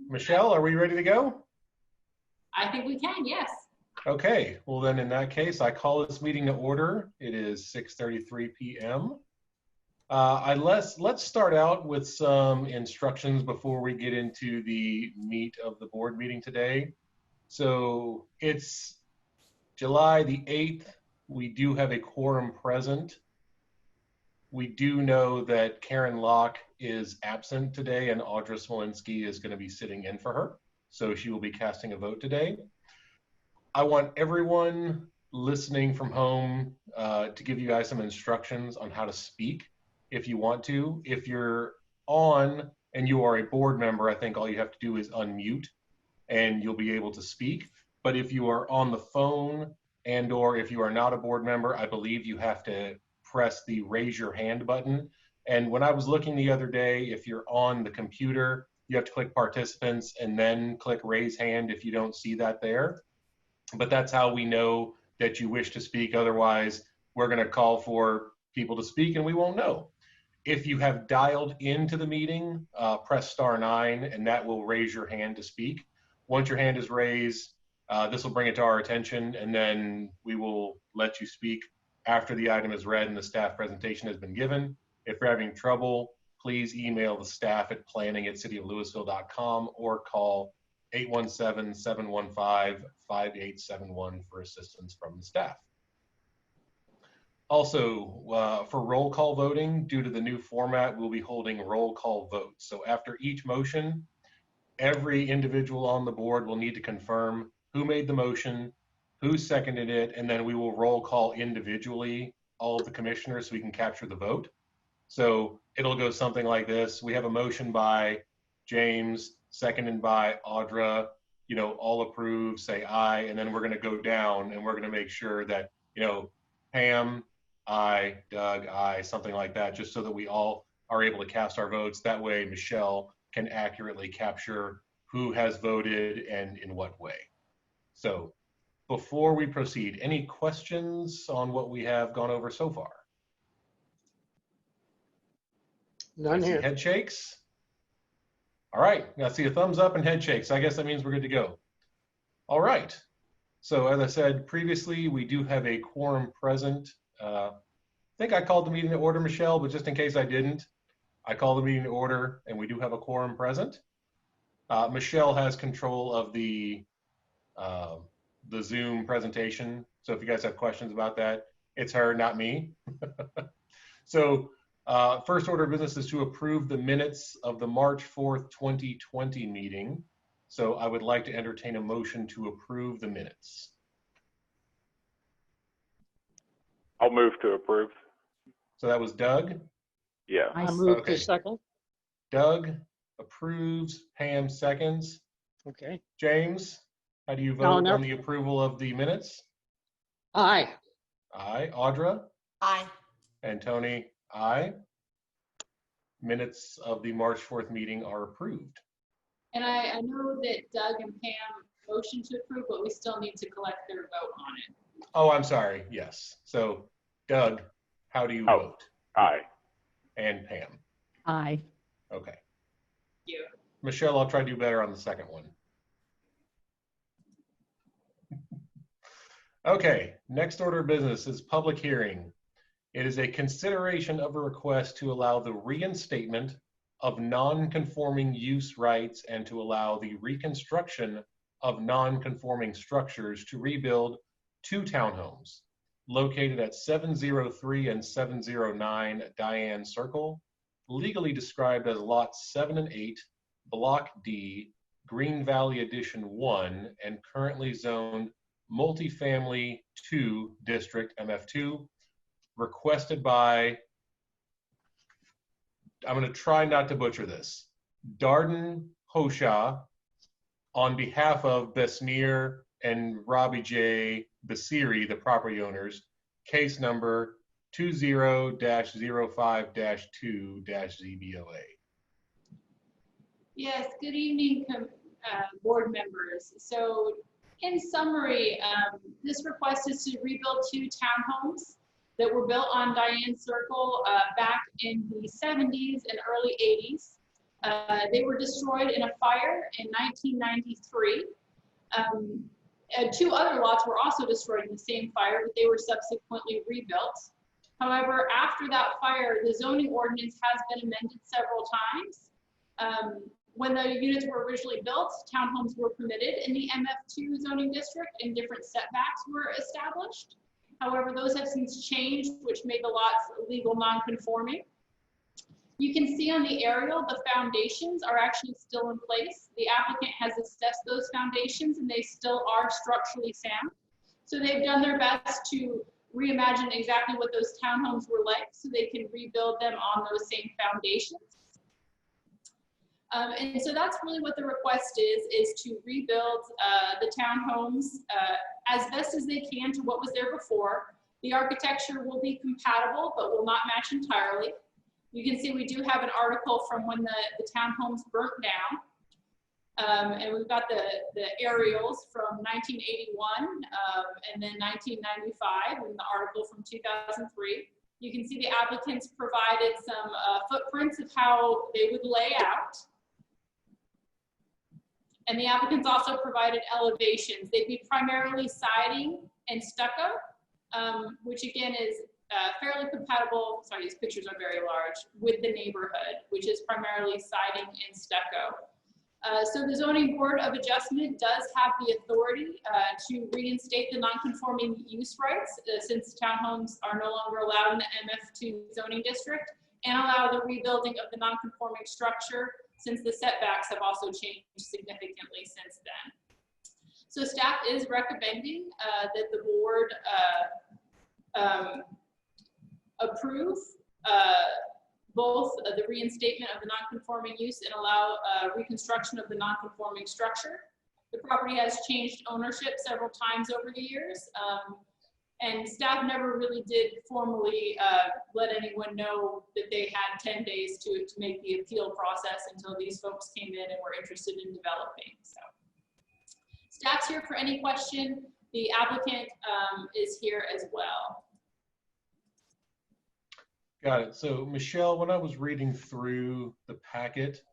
Michelle, are we ready to go? I think we can, yes. Okay, well then in that case, I call this meeting to order. It is 6:33 p.m. Let's start out with some instructions before we get into the meat of the board meeting today. So it's July the 8th. We do have a quorum present. We do know that Karen Locke is absent today and Audra Smolinski is going to be sitting in for her. So she will be casting a vote today. I want everyone listening from home to give you guys some instructions on how to speak if you want to. If you're on and you are a board member, I think all you have to do is unmute and you'll be able to speak. But if you are on the phone and or if you are not a board member, I believe you have to press the raise your hand button. And when I was looking the other day, if you're on the computer, you have to click participants and then click raise hand if you don't see that there. But that's how we know that you wish to speak. Otherwise, we're going to call for people to speak and we won't know. If you have dialed into the meeting, press *9 and that will raise your hand to speak. Once your hand is raised, this will bring it to our attention and then we will let you speak after the item is read and the staff presentation has been given. If you're having trouble, please email the staff at planning@cityoflewisville.com or call 817-715-5871 for assistance from the staff. Also, for roll call voting, due to the new format, we'll be holding roll call votes. So after each motion, every individual on the board will need to confirm who made the motion, who seconded it, and then we will roll call individually all of the commissioners so we can capture the vote. So it'll go something like this. We have a motion by James, seconded by Audra, all approve, say aye, and then we're going to go down and we're going to make sure that, Pam, aye, Doug, aye, something like that, just so that we all are able to cast our votes. That way, Michelle can accurately capture who has voted and in what way. So before we proceed, any questions on what we have gone over so far? None here. Head shakes. All right, now see a thumbs up and head shakes. I guess that means we're good to go. All right, so as I said previously, we do have a quorum present. I think I called the meeting to order, Michelle, but just in case I didn't, I called the meeting to order and we do have a quorum present. Michelle has control of the Zoom presentation. So if you guys have questions about that, it's her, not me. So first order of business is to approve the minutes of the March 4th, 2020 meeting. So I would like to entertain a motion to approve the minutes. I'll move to approve. So that was Doug. Yeah. I move Okay. to second. Doug approves, Pam seconds. Okay. James, how do you vote No. on the approval of the minutes? Aye. Aye. Audra? Aye. And Tony? Aye. Minutes of the March 4th meeting are approved. And I know that Doug and Pam motioned to approve, but we still need to collect their vote on it. Oh, I'm sorry. Yes. So, Doug, how do you vote? Aye. And Pam? Aye. Okay. Thank you. Michelle, I'll try to do better on the second one. Okay, next order of business is public hearing. It is a consideration of a request to allow the reinstatement of non-conforming use rights and to allow the reconstruction of non-conforming structures to rebuild 2 townhomes located at 703 and 709 Diane Circle, legally described as lots 7 and 8, Block D, Green Valley Edition 1, and currently zoned multifamily 2 district MF2, requested by, I'm going to try not to butcher this, Darden Hosha, on behalf of Besmir and Robbie J. Basiri, the property owners, case number 20-05-2-ZBOA. Yes, good evening, board members. So in summary, this request is to rebuild 2 townhomes that were built on Diane Circle back in the 70s and early 80s. They were destroyed in a fire in 1993. Two other lots were also destroyed in the same fire, but they were subsequently rebuilt. However, after that fire, the zoning ordinance has been amended several times. When the units were originally built, townhomes were permitted in the MF2 zoning district and different setbacks were established. However, those have since changed, which made the lots legal non-conforming. You can see on the aerial, the foundations are actually still in place. The applicant has assessed those foundations and they still are structurally sound. So they've done their best to reimagine exactly what those townhomes were like so they can rebuild them on those same foundations. And so that's really what the request is to rebuild the townhomes as best as they can to what was there before. The architecture will be compatible, but will not match entirely. You can see we do have an article from when the townhomes burnt down. And we've got the aerials from 1981 and then 1995 and the article from 2003. You can see the applicants provided some footprints of how they would lay out. And the applicants also provided elevations. They'd be primarily siding and stucco, which again is fairly compatible, sorry, these pictures are very large, with the neighborhood, which is primarily siding and stucco. So the Zoning Board of Adjustment does have the authority to reinstate the non-conforming use rights since townhomes are no longer allowed in the MF2 zoning district, and allow the rebuilding of the non-conforming structure since the setbacks have also changed significantly since then. So staff is recommending that the board approve both the reinstatement of the non-conforming use and allow reconstruction of the non-conforming structure. The property has changed ownership several times over the years, and staff never really did formally let anyone know that they had 10 days to make the appeal process until these folks came in and were interested in developing. So staff's here for any question. The applicant is here as well. Got it. So Michelle, when I was reading through the packet,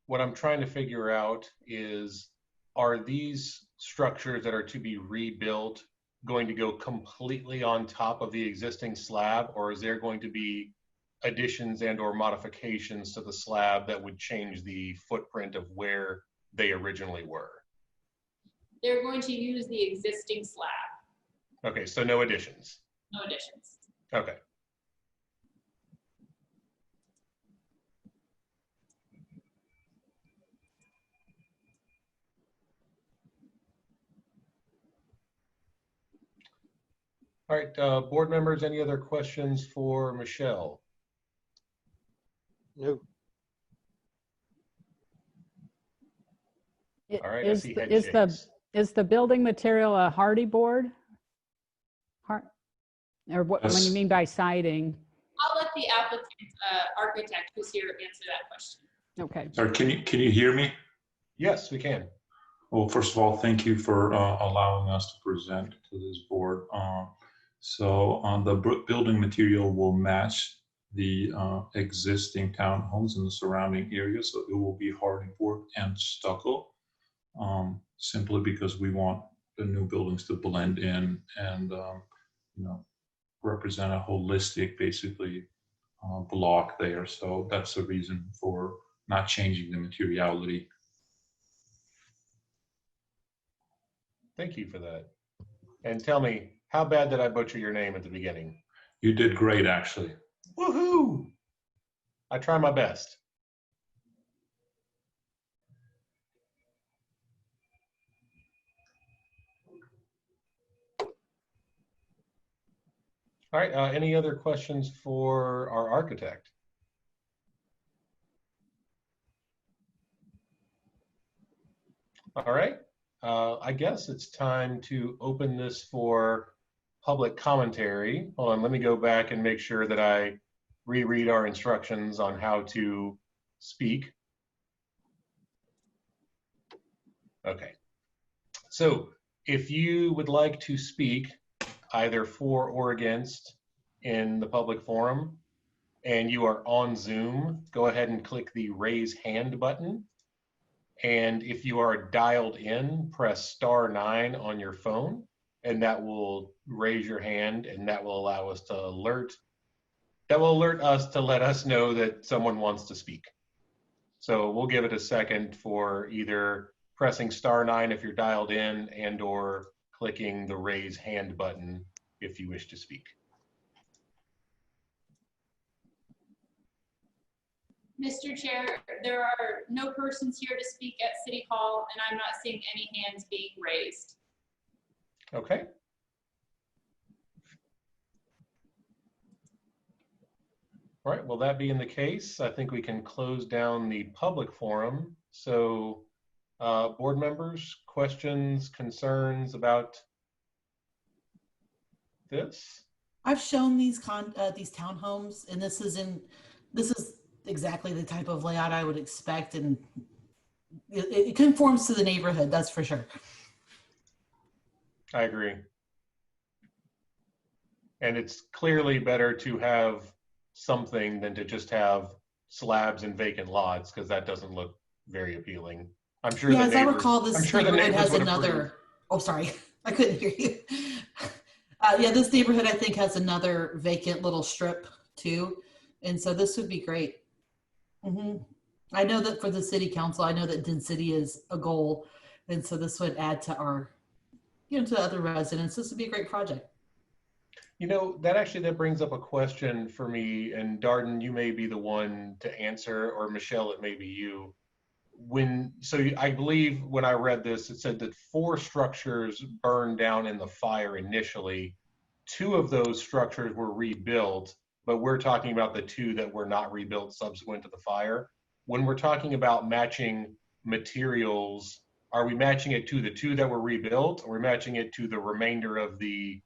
what I'm trying to figure out is, are these structures that are to be rebuilt going to go completely on top of the existing slab, or is there going to be additions and or modifications to the slab that would change the footprint of where they originally were? They're going to use the existing slab. Okay, so no additions. No additions. Okay. All right, board members, any other questions for Michelle? No. All right, I see head Is shakes. the building material a hardy board? Or what, when you Yes. mean by siding? I'll let the applicant architect who's here answer that question. Okay. Sorry, can you hear me? Yes, we can. Well, first of all, thank you for allowing us to present to this board. So the building material will match the existing townhomes in the surrounding area. So it will be hardy board and stucco, simply because we want the new buildings to blend in and represent a holistic, basically, block there. So that's the reason for not changing the materiality. Thank you for that. And tell me, how bad did I butcher your name at the beginning? You did great, actually. Woohoo! I try my best. All right, any other questions for our architect? All right, I guess it's time to open this for public commentary. Hold on, let me go back and make sure that I reread our instructions on how to speak. Okay, so if you would like to speak either for or against in the public forum, and you are on Zoom, go ahead and click the raise hand button. And if you are dialed in, press *9 on your phone, and that will raise your hand, and that will allow us to alert us to let us know that someone wants to speak. So we'll give it a second for either pressing *9 if you're dialed in, and or clicking the raise hand button if you wish to speak. Mr. Chair, there are no persons here to speak at City Hall, and I'm not seeing any hands being raised. Okay. All right, well, that being the case, I think we can close down the public forum. So board members, questions, concerns about this? I've shown these townhomes, and this is exactly the type of layout I would expect, and it conforms to the neighborhood, that's for sure. I agree. And it's clearly better to have something than to just have slabs and vacant lots, because that doesn't look very appealing. I'm sure. Yeah, as I recall, this neighborhood has would another. approve. Oh, sorry, I couldn't hear you. Yeah, this neighborhood I think has another vacant little strip too, and so this would be great. I know that for the city council, I know that density is a goal, and so this would add to our, to other residents. This would be a great project. That brings up a question for me, and Darden, you may be the one to answer, or Michelle, it may be you. I believe when I read this, it said that 4 structures burned down in the fire initially. 2 of those structures were rebuilt, but we're talking about the 2 that were not rebuilt subsequent to the fire. When we're talking about matching materials, are we matching it to the 2 that were rebuilt, or are we matching it to the remainder of the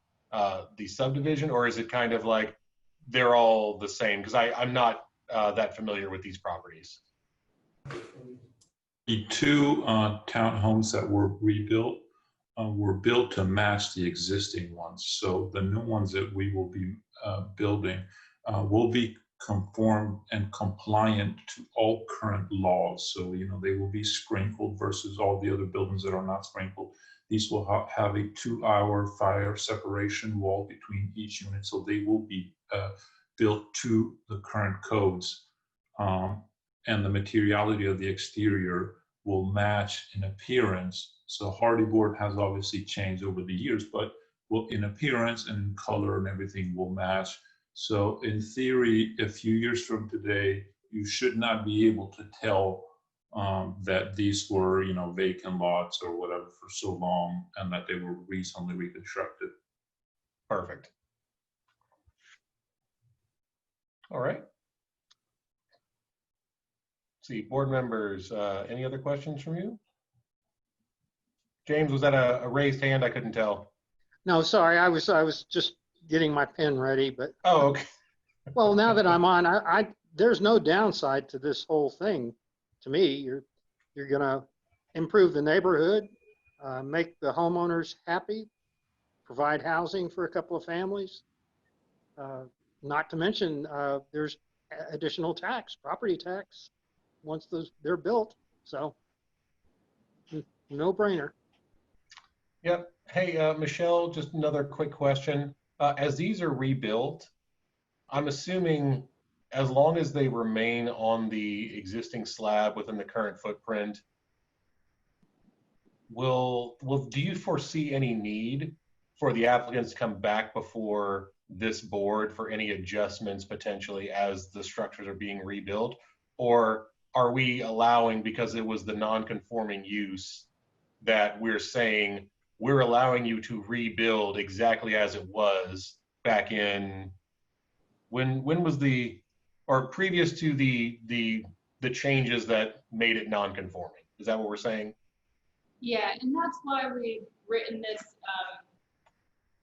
subdivision, or is it kind of like they're all the same? Because I'm not that familiar with these properties. The 2 townhomes that were rebuilt were built to match the existing ones. So the new ones that we will be building will be conform and compliant to all current laws. So, they will be sprinkled versus all the other buildings that are not sprinkled. These will have a 2-hour fire separation wall between each unit. So they will be built to the current codes. And the materiality of the exterior will match in appearance. So hardy board has obviously changed over the years, but in appearance and in color and everything will match. So in theory, a few years from today, you should not be able to tell that these were, vacant lots or whatever for so long, and that they were recently reconstructed. Perfect. All right. Let's see, board members, any other questions from you? James, was that a raised hand? I couldn't tell. No, sorry, I was just getting my pen ready, but. Oh, okay. Well, now that I'm on, there's no downside to this whole thing. To me, you're gonna improve the neighborhood, make the homeowners happy, provide housing for a couple of families. Not to mention, there's additional property tax, once they're built. So, no brainer. Yep. Hey, Michelle, just another quick question. As these are rebuilt, I'm assuming as long as they remain on the existing slab within the current footprint, do you foresee any need for the applicants to come back before this board for any adjustments potentially as the structures are being rebuilt? Or are we allowing, because it was the non-conforming use, that we're saying we're allowing you to rebuild exactly as it was back in, when was or previous to the changes that made it non-conforming? Is that what we're saying? Yeah, and that's why we've written this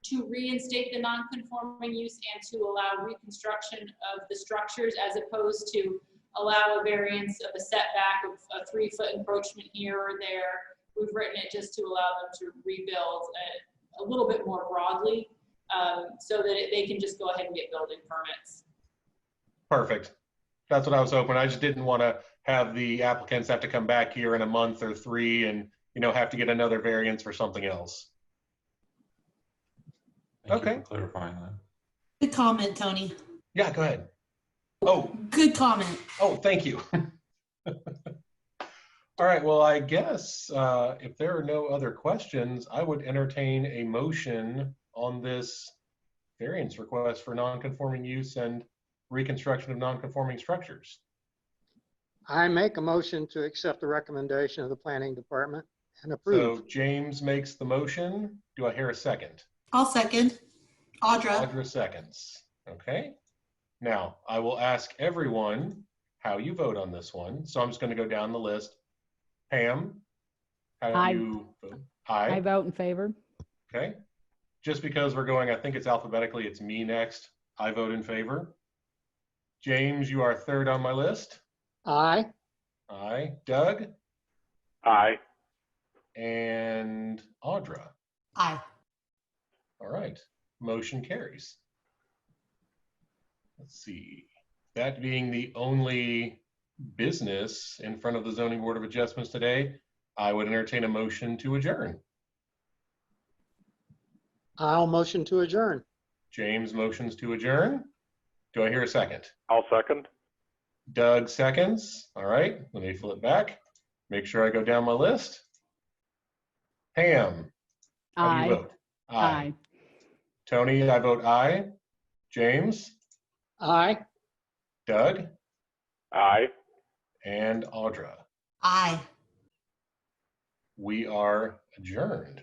to reinstate the non-conforming use and to allow reconstruction of the structures, as opposed to allow a variance of a setback of a 3-foot encroachment here or there. We've written it just to allow them to rebuild a little bit more broadly, so that they can just go ahead and get building permits. Perfect. That's what I was hoping. I just didn't want to have the applicants have to come back here in a month or 3 and, have to get another variance for something else. Thank Okay. you for clarifying that. Good comment, Tony. Yeah, go ahead. Oh, Good comment. thank you. All right, well, I guess if there are no other questions, I would entertain a motion on this variance request for non-conforming use and reconstruction of non-conforming structures. I make a motion to accept the recommendation of the planning department and approve. So James makes the motion. Do I hear a second? I'll second. Audra. Audra seconds. Okay. Now, I will ask everyone how you vote on this one. So I'm just going to go down the list. Pam, how Aye. do you vote? I Aye. vote in favor. Okay. Just because we're going, I think it's alphabetically, it's me next. I vote in favor. James, you are third on my list. Aye. Aye. Doug Aye. and Audra. Aye. All right. Motion carries. Let's see. That being the only business in front of the Zoning Board of Adjustments today, I would entertain a motion to adjourn. I'll motion to adjourn. James motions to adjourn. Do I hear a second? I'll second. Doug seconds. All right, let me flip back. Make sure I go down my list. Pam, how do you Aye. vote? Aye. Tony, I vote aye. James, Aye. Doug, Aye. and Audra. Aye. We are adjourned.